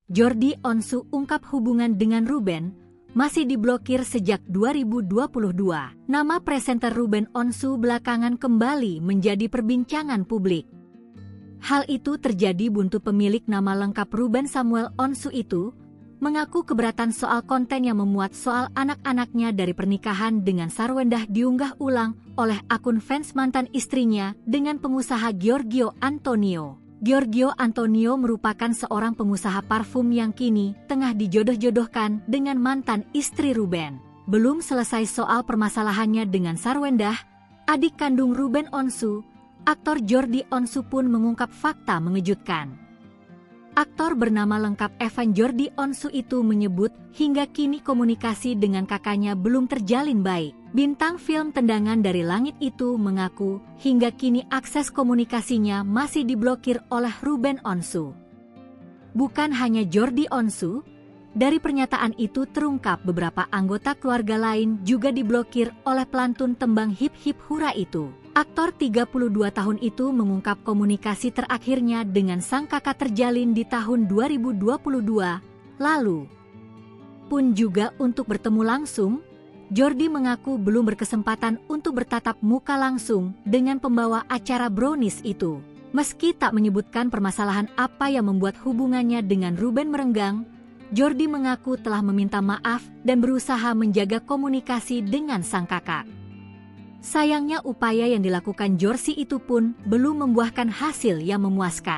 Jordi Onsu ungkap hubungan dengan Ruben masih diblokir sejak 2022. Nama presenter Ruben Onsu belakangan kembali menjadi perbincangan publik. Hal itu terjadi buntu pemilik nama lengkap Ruben Samuel Onsu itu mengaku keberatan soal konten yang memuat soal anak-anaknya dari pernikahan dengan Sarwendah diunggah ulang oleh akun fans mantan istrinya dengan pengusaha Giorgio Antonio. Giorgio Antonio merupakan seorang pengusaha parfum yang kini tengah dijodoh-jodohkan dengan mantan istri Ruben. Belum selesai soal permasalahannya dengan Sarwendah, adik kandung Ruben Onsu, aktor Jordi Onsu pun mengungkap fakta mengejutkan. Aktor bernama lengkap Evan Jordi Onsu itu menyebut hingga kini komunikasi dengan kakaknya belum terjalin baik. Bintang film tendangan dari langit itu mengaku hingga kini akses komunikasinya masih diblokir oleh Ruben Onsu. Bukan hanya Jordi Onsu, dari pernyataan itu terungkap beberapa anggota keluarga lain juga diblokir oleh pelantun tembang Hip Hip Hura itu. Aktor 32 tahun itu mengungkap komunikasi terakhirnya dengan sang kakak terjalin di tahun 2022 lalu. Pun juga untuk bertemu langsung, Jordi mengaku belum berkesempatan untuk bertatap muka langsung dengan pembawa acara Brownies itu. Meski tak menyebutkan permasalahan apa yang membuat hubungannya dengan Ruben merenggang, Jordi mengaku telah meminta maaf dan berusaha menjaga komunikasi dengan sang kakak. Sayangnya upaya yang dilakukan Jorsi itu pun belum membuahkan hasil yang memuaskan.